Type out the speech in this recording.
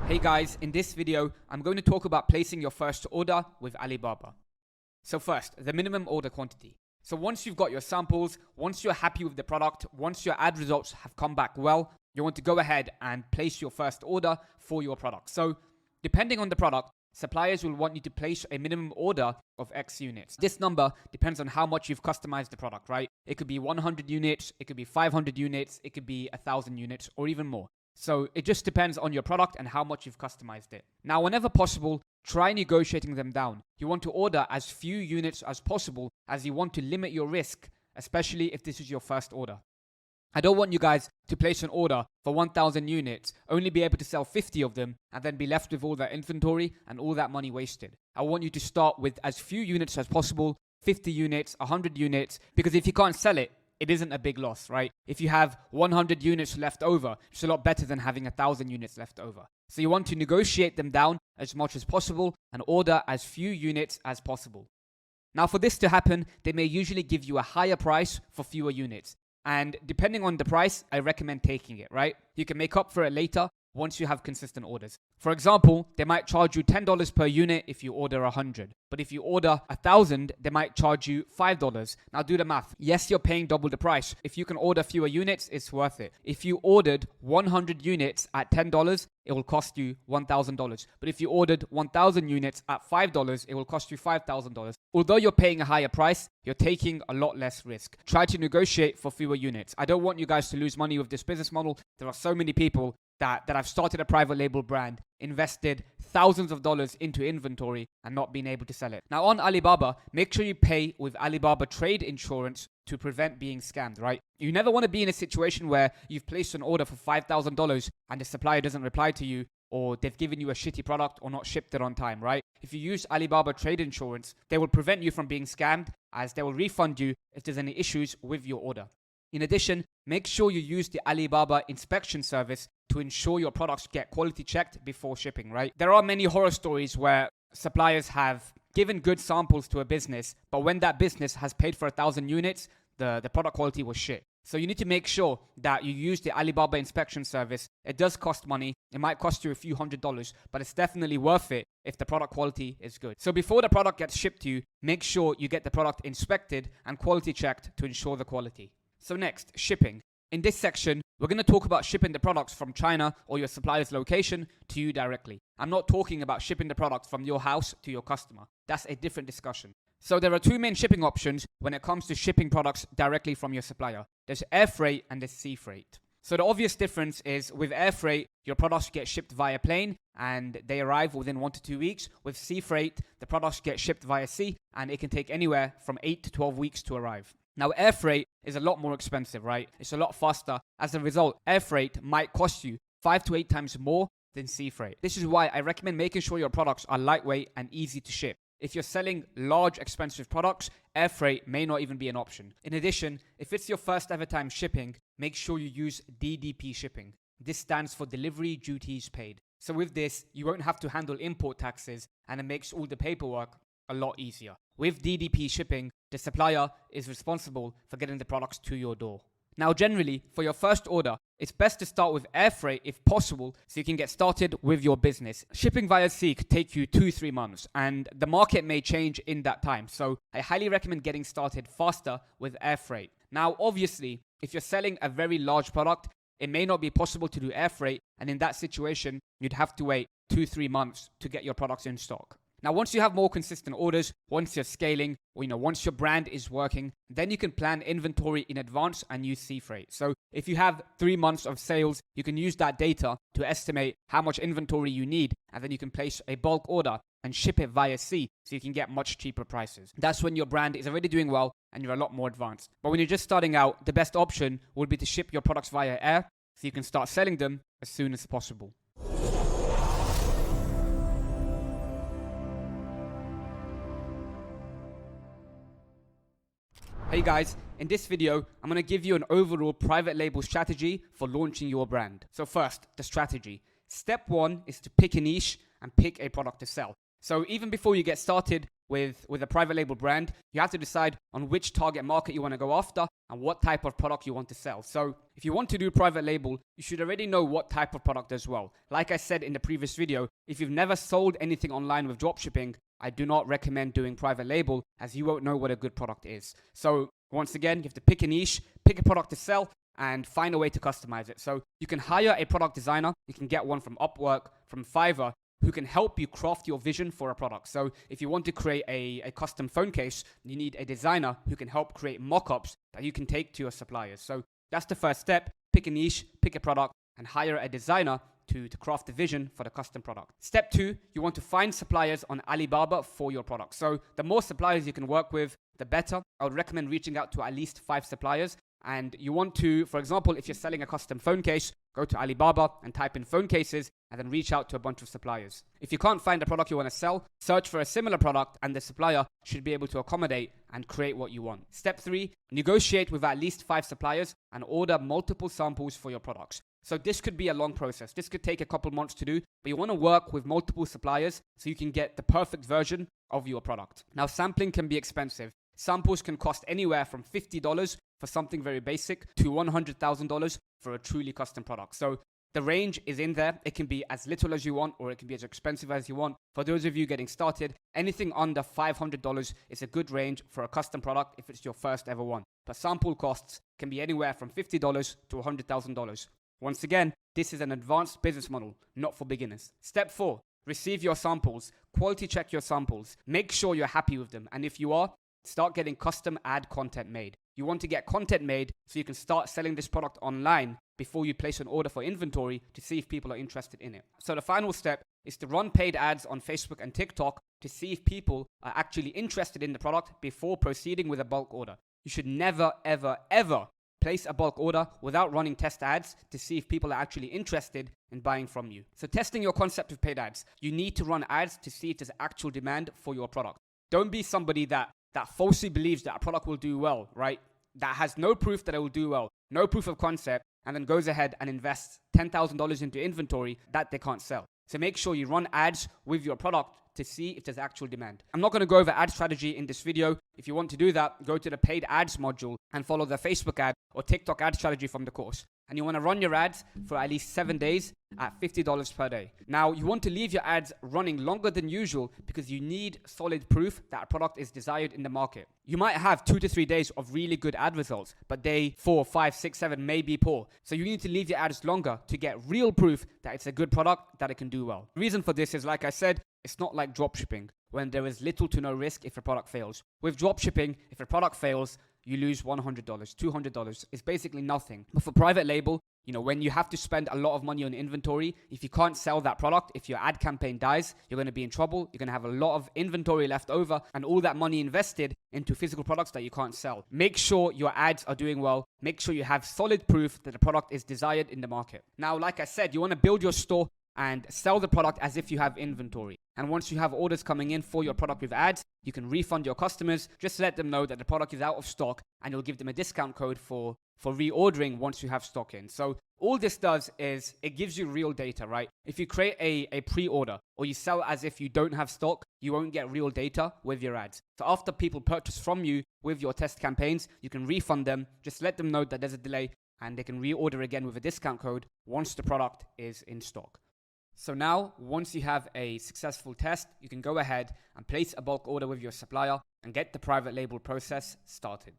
Hey guys, in this video, I'm going to talk about placing your first order with Alibaba. So first, the minimum order quantity. So once you've got your samples, once you're happy with the product, once your ad results have come back well, you want to go ahead and place your first order for your product. So depending on the product, suppliers will want you to place a minimum order of X units. This number depends on how much you've customized the product, right? It could be 100 units, it could be 500 units, it could be 1,000 units, or even more. So it just depends on your product and how much you've customized it. Now, whenever possible, try negotiating them down. You want to order as few units as possible, as you want to limit your risk, especially if this is your first order. I don't want you guys to place an order for 1,000 units, only be able to sell 50 of them, and then be left with all that inventory and all that money wasted. I want you to start with as few units as possible, 50 units, 100 units, because if you can't sell it, it isn't a big loss, right? If you have 100 units left over, it's a lot better than having 1,000 units left over. So you want to negotiate them down as much as possible and order as few units as possible. Now, for this to happen, they may usually give you a higher price for fewer units. And depending on the price, I recommend taking it, right? You can make up for it later once you have consistent orders. For example, they might charge you $10 per unit if you order 100. But if you order 1,000, they might charge you $5. Now do the math. Yes, you're paying double the price. If you can order fewer units, it's worth it. If you ordered 100 units at $10, it will cost you $1,000. But if you ordered 1,000 units at $5, it will cost you $5,000. Although you're paying a higher price, you're taking a lot less risk. Try to negotiate for fewer units. I don't want you guys to lose money with this business model. There are so many people that have started a private label brand, invested thousands of dollars into inventory and not been able to sell it. Now on Alibaba, make sure you pay with Alibaba trade insurance to prevent being scammed, right? You never want to be in a situation where you've placed an order for $5,000 and the supplier doesn't reply to you, or they've given you a shitty product or not shipped it on time, right? If you use Alibaba trade insurance, they will prevent you from being scammed, as they will refund you if there's any issues with your order. In addition, make sure you use the Alibaba inspection service to ensure your products get quality checked before shipping, right? There are many horror stories where suppliers have given good samples to a business, but when that business has paid for 1,000 units, the product quality was shit. So you need to make sure that you use the Alibaba inspection service. It does cost money. It might cost you a few $100s, but it's definitely worth it if the product quality is good. So before the product gets shipped to you, make sure you get the product inspected and quality checked to ensure the quality. So next, shipping. In this section, we're going to talk about shipping the products from China or your supplier's location to you directly. I'm not talking about shipping the product from your house to your customer. That's a different discussion. So there are two main shipping options when it comes to shipping products directly from your supplier. There's air freight and there's sea freight. So the obvious difference is with air freight, your products get shipped via plane and they arrive within 1 to 2 weeks. With sea freight, the products get shipped via sea and it can take anywhere from 8 to 12 weeks to arrive. Now, air freight is a lot more expensive, right? It's a lot faster. As a result, air freight might cost you 5 to 8 times more than sea freight. This is why I recommend making sure your products are lightweight and easy to ship. If you're selling large, expensive products, air freight may not even be an option. In addition, if it's your first ever time shipping, make sure you use DDP shipping. This stands for Delivery Duties Paid. So with this, you won't have to handle import taxes and it makes all the paperwork a lot easier. With DDP shipping, the supplier is responsible for getting the products to your door. Now, generally, for your first order, it's best to start with air freight if possible so you can get started with your business. Shipping via sea could take you 2-3 months and the market may change in that time. So I highly recommend getting started faster with air freight. Now, obviously, if you're selling a very large product, it may not be possible to do air freight. And in that situation, you'd have to wait 2-3 months to get your products in stock. Now, once you have more consistent orders, once you're scaling, or once your brand is working, then you can plan inventory in advance and use sea freight. So if you have 3 months of sales, you can use that data to estimate how much inventory you need, and then you can place a bulk order and ship it via sea so you can get much cheaper prices. That's when your brand is already doing well and you're a lot more advanced. But when you're just starting out, the best option would be to ship your products via air so you can start selling them as soon as possible. Hey guys, in this video, I'm going to give you an overall private label strategy for launching your brand. So first, the strategy. Step 1 is to pick a niche and pick a product to sell. So even before you get started, with a private label brand, you have to decide on which target market you want to go after and what type of product you want to sell. So if you want to do private label, you should already know what type of product as well. Like I said in the previous video, if you've never sold anything online with dropshipping, I do not recommend doing private label, as you won't know what a good product is. So once again, you have to pick a niche, pick a product to sell, and find a way to customize it. So you can hire a product designer. You can get one from Upwork, from Fiverr, who can help you craft your vision for a product. So if you want to create a custom phone case, you need a designer who can help create mock-ups that you can take to your suppliers. So that's the first step. Pick a niche, pick a product, and hire a designer to craft the vision for the custom product. Step 2, you want to find suppliers on Alibaba for your product. So the more suppliers you can work with, the better. I would recommend reaching out to at least 5 suppliers. And you want to, for example, if you're selling a custom phone case, go to Alibaba and type in phone cases and then reach out to a bunch of suppliers. If you can't find the product you want to sell, search for a similar product and the supplier should be able to accommodate and create what you want. Step 3, negotiate with at least 5 suppliers and order multiple samples for your products. So this could be a long process. This could take a couple months to do, but you want to work with multiple suppliers so you can get the perfect version of your product. Now, sampling can be expensive. Samples can cost anywhere from $50 for something very basic to $100,000 for a truly custom product. So the range is in there. It can be as little as you want, or it can be as expensive as you want. For those of you getting started, anything under $500 is a good range for a custom product if it's your first ever one. But sample costs can be anywhere from $50 to $100,000. Once again, this is an advanced business model, not for beginners. Step 4, receive your samples. Quality check your samples. Make sure you're happy with them. And if you are, start getting custom ad content made. You want to get content made so you can start selling this product online before you place an order for inventory to see if people are interested in it. So the final step is to run paid ads on Facebook and TikTok to see if people are actually interested in the product before proceeding with a bulk order. You should never, ever, ever place a bulk order without running test ads to see if people are actually interested in buying from you. So testing your concept with paid ads, you need to run ads to see if there's actual demand for your product. Don't be somebody that falsely believes that a product will do well, right? That has no proof that it will do well, no proof of concept, and then goes ahead and invests $10,000 into inventory that they can't sell. So make sure you run ads with your product to see if there's actual demand. I'm not going to go over ad strategy in this video. If you want to do that, go to the paid ads module and follow the Facebook ad or TikTok ad strategy from the course. And you want to run your ads for at least 7 days at $50 per day. Now, you want to leave your ads running longer than usual because you need solid proof that a product is desired in the market. You might have 2 to 3 days of really good ad results, but day 4, 5, 6, 7 may be poor. So you need to leave your ads longer to get real proof that it's a good product, that it can do well. The reason for this is, like I said, it's not like dropshipping when there is little to no risk if a product fails. With dropshipping, if a product fails, you lose $100, $200. It's basically nothing. But for private label, when you have to spend a lot of money on inventory, if you can't sell that product, if your ad campaign dies, you're going to be in trouble. You're going to have a lot of inventory left over and all that money invested into physical products that you can't sell. Make sure your ads are doing well. Make sure you have solid proof that the product is desired in the market. Now, like I said, you want to build your store and sell the product as if you have inventory. And once you have orders coming in for your product with ads, you can refund your customers. Just let them know that the product is out of stock and you'll give them a discount code for reordering once you have stock in. So all this does is it gives you real data, right? If you create a pre-order or you sell as if you don't have stock, you won't get real data with your ads. So after people purchase from you with your test campaigns, you can refund them. Just let them know that there's a delay and they can reorder again with a discount code once the product is in stock. So now, once you have a successful test, you can go ahead and place a bulk order with your supplier and get the private label process started.